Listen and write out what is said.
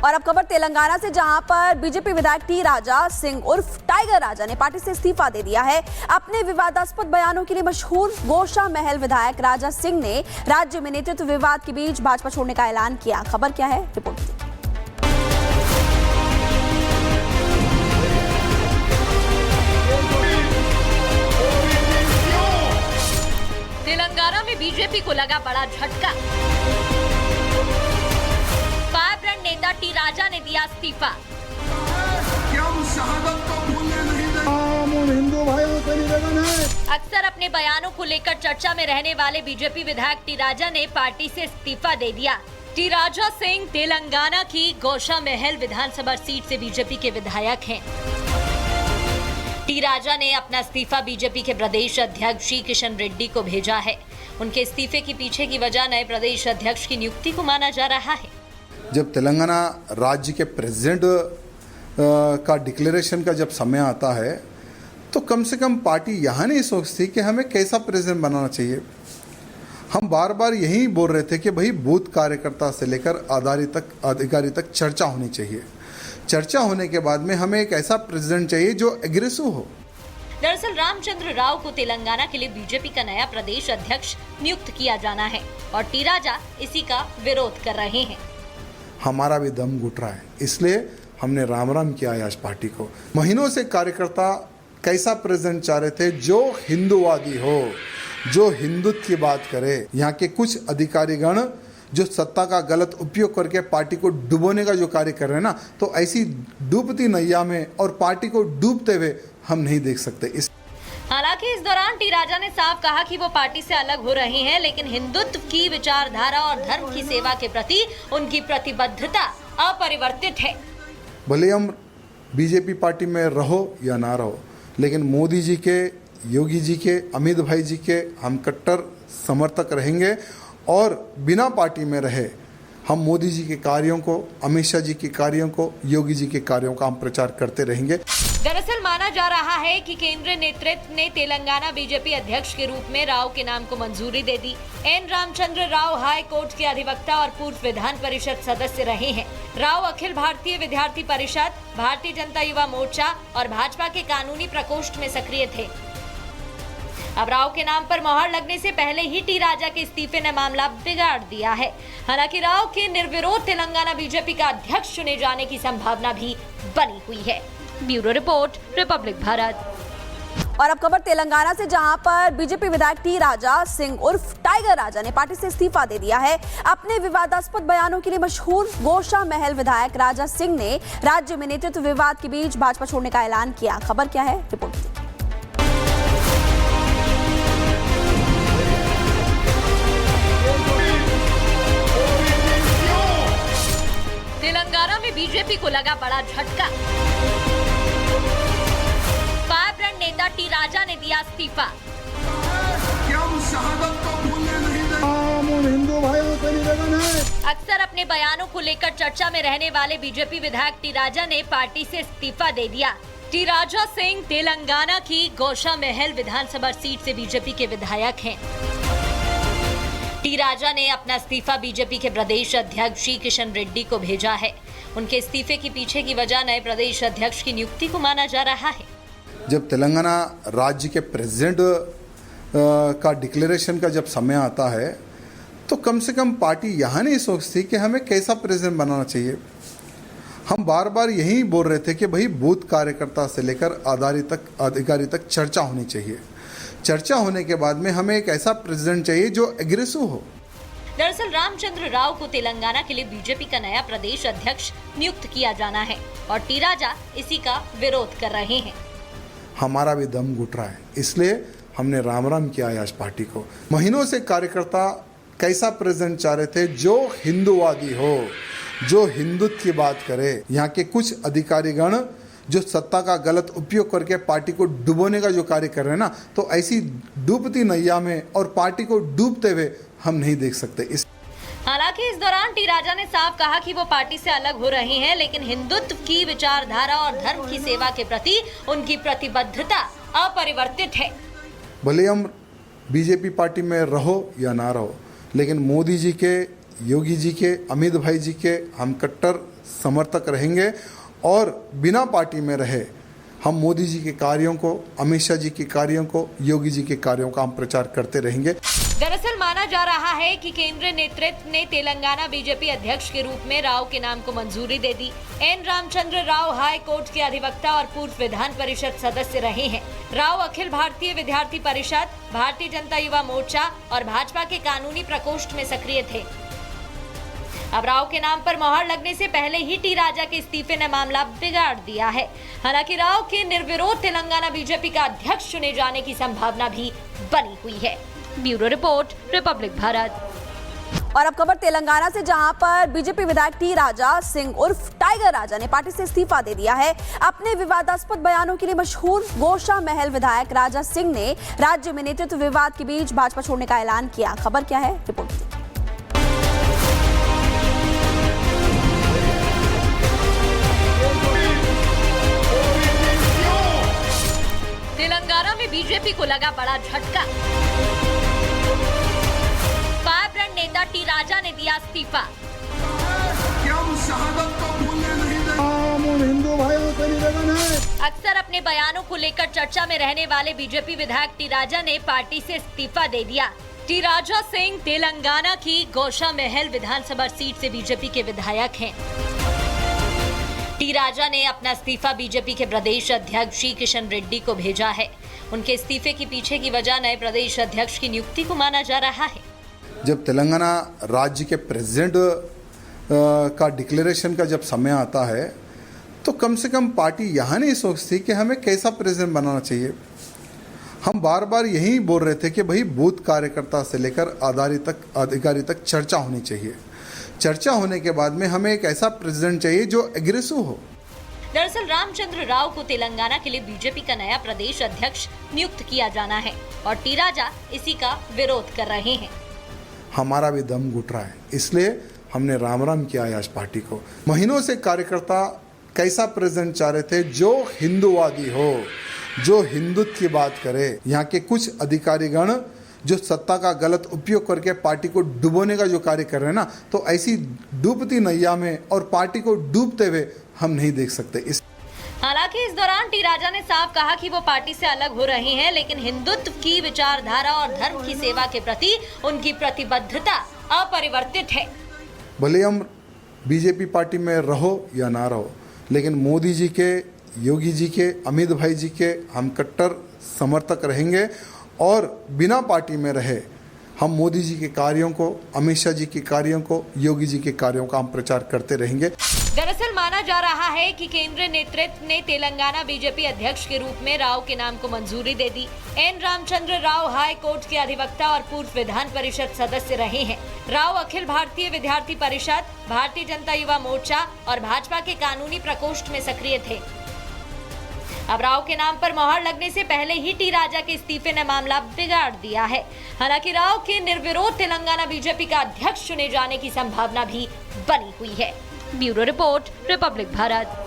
और अब खबर तेलंगाना से, जहां पर बीजेपी विधायक टी राजा सिंह उर्फ टाइगर राजा ने पार्टी से इस्तीफा दे दिया है। अपने विवादास्पद बयानों के लिए मशहूर गोशा महल विधायक राजा सिंह ने राज्य में नेतृत्व विवाद के बीच भाजपा छोड़ने का ऐलान किया। खबर क्या है, रिपोर्ट। तेलंगाना में बीजेपी को लगा बड़ा झटका। फायरब्रांड नेता टी राजा ने दिया इस्तीफा। हिंदू भाइयों से निवेदन है। अक्सर अपने बयानों को लेकर चर्चा में रहने वाले बीजेपी विधायक टी राजा ने पार्टी से इस्तीफा दे दिया। टी राजा सिंह तेलंगाना की गोशा महल विधानसभा सीट से बीजेपी के विधायक हैं। टी राजा ने अपना इस्तीफा बीजेपी के प्रदेश अध्यक्ष श्री किशन रेड्डी को भेजा है। उनके इस्तीफे के पीछे की वजह नए प्रदेश अध्यक्ष की नियुक्ति को माना जा रहा है। जब तेलंगाना राज्य के प्रेसिडेंट का डिक्लेरेशन का जब समय आता है तो कम से कम पार्टी यहाँ नहीं सोचती कि हमें कैसा प्रेसिडेंट बनाना चाहिए। हम बार बार यही बोल रहे थे कि भाई बूथ कार्यकर्ता से लेकर अधिकारी तक चर्चा होनी चाहिए। चर्चा होने के बाद में हमें एक ऐसा प्रेसिडेंट चाहिए जो एग्रेसिव हो। दरअसल रामचंद्र राव को तेलंगाना के लिए बीजेपी का नया प्रदेश अध्यक्ष नियुक्त किया जाना है और टी राजा इसी का विरोध कर रहे हैं। हमारा भी दम घुट रहा है, इसलिए हमने राम किया है आज पार्टी को। महीनों से कार्यकर्ता कैसा प्रेसिडेंट चाह रहे थे जो हिंदूवादी हो, जो हिंदुत्व की बात करे। यहाँ के कुछ अधिकारीगण जो सत्ता का गलत उपयोग करके पार्टी को डुबोने का जो कार्य कर रहे हैं ना, तो ऐसी डूबती नैया में और पार्टी को डूबते हुए हम नहीं देख सकते। हालांकि इस दौरान टी राजा ने साफ कहा कि वो पार्टी से अलग हो रहे हैं, लेकिन हिंदुत्व की विचारधारा और धर्म की सेवा के प्रति उनकी प्रतिबद्धता अपरिवर्तित है। भले हम बीजेपी पार्टी में रहो या ना रहो, लेकिन मोदी जी के, योगी जी के, अमित भाई जी के हम कट्टर समर्थक रहेंगे और बिना पार्टी में रहे हम मोदी जी के कार्यों को, अमित शाह जी के कार्यों को, योगी जी के कार्यों का हम प्रचार करते रहेंगे। दरअसल माना जा रहा है कि केंद्रीय नेतृत्व ने तेलंगाना बीजेपी अध्यक्ष के रूप में राव के नाम को मंजूरी दे दी। एन रामचंद्र राव हाई कोर्ट के अधिवक्ता और पूर्व विधान परिषद सदस्य रहे हैं। राव अखिल भारतीय विद्यार्थी परिषद, भारतीय जनता युवा मोर्चा और भाजपा के कानूनी प्रकोष्ठ में सक्रिय थे। अब राव के नाम पर मोहर लगने से पहले ही टी राजा के इस्तीफे ने मामला बिगाड़ दिया है। हालांकि राव के निर्विरोध तेलंगाना बीजेपी का अध्यक्ष चुने जाने की संभावना भी बनी हुई है। Bureau report, Republic Bharat. और अब खबर तेलंगाना से, जहां पर बीजेपी विधायक टी राजा सिंह उर्फ टाइगर राजा ने पार्टी से इस्तीफा दे दिया है। अपने विवादास्पद बयानों के लिए मशहूर गोशा महल विधायक राजा सिंह ने राज्य में नेतृत्व विवाद के बीच भाजपा छोड़ने का ऐलान किया। खबर क्या है, रिपोर्ट। तेलंगाना में बीजेपी को लगा बड़ा झटका। फायरब्रांड नेता टी राजा ने दिया इस्तीफा। हिंदू भाइयों से निवेदन है। अक्सर अपने बयानों को लेकर चर्चा में रहने वाले बीजेपी विधायक टी राजा ने पार्टी से इस्तीफा दे दिया। टी राजा सिंह तेलंगाना की गोशा महल विधानसभा सीट से बीजेपी के विधायक हैं। टी राजा ने अपना इस्तीफा बीजेपी के प्रदेश अध्यक्ष श्री किशन रेड्डी को भेजा है। उनके इस्तीफे के पीछे की वजह नए प्रदेश अध्यक्ष की नियुक्ति को माना जा रहा है। जब तेलंगाना राज्य के प्रेसिडेंट का डिक्लेरेशन का जब समय आता है तो कम से कम पार्टी यहाँ नहीं सोचती कि हमें कैसा प्रेसिडेंट बनाना चाहिए। हम बार बार यही बोल रहे थे कि भाई बूथ कार्यकर्ता से लेकर अधिकारी तक चर्चा होनी चाहिए। चर्चा होने के बाद में हमें एक ऐसा प्रेसिडेंट चाहिए जो एग्रेसिव हो। दरअसल रामचंद्र राव को तेलंगाना के लिए बीजेपी का नया प्रदेश अध्यक्ष नियुक्त किया जाना है और टी राजा इसी का विरोध कर रहे हैं। हमारा भी दम घुट रहा है, इसलिए हमने राम किया है आज पार्टी को। महीनों से कार्यकर्ता कैसा प्रेसिडेंट चाह रहे थे जो हिंदूवादी हो, जो हिंदुत्व की बात करे। यहाँ के कुछ अधिकारीगण जो सत्ता का गलत उपयोग करके पार्टी को डुबोने का जो कार्य कर रहे हैं ना, तो ऐसी डूबती नैया में और पार्टी को डूबते हुए हम नहीं देख सकते। हालांकि इस दौरान टी राजा ने साफ कहा कि वो पार्टी से अलग हो रहे हैं, लेकिन हिंदुत्व की विचारधारा और धर्म की सेवा के प्रति उनकी प्रतिबद्धता अपरिवर्तित है। भले हम बीजेपी पार्टी में रहो या ना रहो, लेकिन मोदी जी के, योगी जी के, अमित भाई जी के हम कट्टर समर्थक रहेंगे और बिना पार्टी में रहे हम मोदी जी के कार्यों को, अमित शाह जी के कार्यों को, योगी जी के कार्यों का हम प्रचार करते रहेंगे। दरअसल माना जा रहा है कि केंद्रीय नेतृत्व ने तेलंगाना बीजेपी अध्यक्ष के रूप में राव के नाम को मंजूरी दे दी। एन रामचंद्र राव हाई कोर्ट के अधिवक्ता और पूर्व विधान परिषद सदस्य रहे हैं। राव अखिल भारतीय विद्यार्थी परिषद, भारतीय जनता युवा मोर्चा और भाजपा के कानूनी प्रकोष्ठ में सक्रिय थे। अब राव के नाम पर मोहर लगने से पहले ही टी राजा के इस्तीफे ने मामला बिगाड़ दिया है। हालांकि राव के निर्विरोध तेलंगाना बीजेपी का अध्यक्ष चुने जाने की संभावना भी बनी हुई है। Bureau report, Republic Bharat. और अब खबर तेलंगाना से, जहां पर बीजेपी विधायक टी राजा सिंह उर्फ टाइगर राजा ने पार्टी से इस्तीफा दे दिया है। अपने विवादास्पद बयानों के लिए मशहूर गोशा महल विधायक राजा सिंह ने राज्य में नेतृत्व विवाद के बीच भाजपा छोड़ने का ऐलान किया। खबर क्या है, रिपोर्ट। तेलंगाना में बीजेपी को लगा बड़ा झटका। फायरब्रांड नेता टी राजा ने दिया इस्तीफा। अक्सर अपने बयानों को लेकर चर्चा में रहने वाले बीजेपी विधायक टी राजा ने पार्टी से इस्तीफा दे दिया। टी राजा सिंह तेलंगाना की गोशा महल विधानसभा सीट से बीजेपी के विधायक हैं। टी राजा ने अपना इस्तीफा बीजेपी के प्रदेश अध्यक्ष जी किशन रेड्डी को भेजा है। उनके इस्तीफे के पीछे की वजह नए प्रदेश अध्यक्ष की नियुक्ति को माना जा रहा है। जब तेलंगाना राज्य के प्रेसिडेंट का डिक्लेरेशन का जब समय आता है तो कम से कम पार्टी यहाँ नहीं सोचती कि हमें कैसा प्रेसिडेंट बनाना चाहिए। हम बार बार यही बोल रहे थे कि भाई बूथ कार्यकर्ता से लेकर अधिकारी तक चर्चा होनी चाहिए। चर्चा होने के बाद में हमें एक ऐसा प्रेसिडेंट चाहिए जो एग्रेसिव हो। दरअसल रामचंद्र राव को तेलंगाना के लिए बीजेपी का नया प्रदेश अध्यक्ष नियुक्त किया जाना है और टी राजा इसी का विरोध कर रहे हैं। हमारा भी दम घुट रहा है, इसलिए हमने राम राम किया है आज पार्टी को। महीनों से कार्यकर्ता कैसा प्रेसिडेंट चाह रहे थे जो हिंदूवादी हो, जो हिंदुत्व की बात करे। यहाँ के कुछ अधिकारीगण जो सत्ता का गलत उपयोग करके पार्टी को डुबोने का जो कार्य कर रहे हैं ना, तो ऐसी डूबती नैया में और पार्टी को डूबते हुए हम नहीं देख सकते। हालांकि इस दौरान टी राजा ने साफ कहा कि वो पार्टी से अलग हो रहे हैं, लेकिन हिंदुत्व की विचारधारा और धर्म की सेवा के प्रति उनकी प्रतिबद्धता अपरिवर्तित है। भले हम बीजेपी पार्टी में रहो या ना रहो, लेकिन मोदी जी के, योगी जी के, अमित भाई जी के हम कट्टर समर्थक रहेंगे और बिना पार्टी में रहे हम मोदी जी के कार्यों को, अमित शाह जी के कार्यों को, योगी जी के कार्यों का हम प्रचार करते रहेंगे। दरअसल माना जा रहा है कि केंद्रीय नेतृत्व ने तेलंगाना बीजेपी अध्यक्ष के रूप में राव के नाम को मंजूरी दे दी। एन रामचंद्र राव हाई कोर्ट के अधिवक्ता और पूर्व विधान परिषद सदस्य रहे हैं। राव अखिल भारतीय विद्यार्थी परिषद, भारतीय जनता युवा मोर्चा और भाजपा के कानूनी प्रकोष्ठ में सक्रिय थे। अब राव के नाम पर मोहर लगने से पहले ही टी राजा के इस्तीफे ने मामला बिगाड़ दिया है। हालांकि राव के निर्विरोध तेलंगाना बीजेपी का अध्यक्ष चुने जाने की संभावना भी बनी हुई है। Bureau report, Republic Bharat.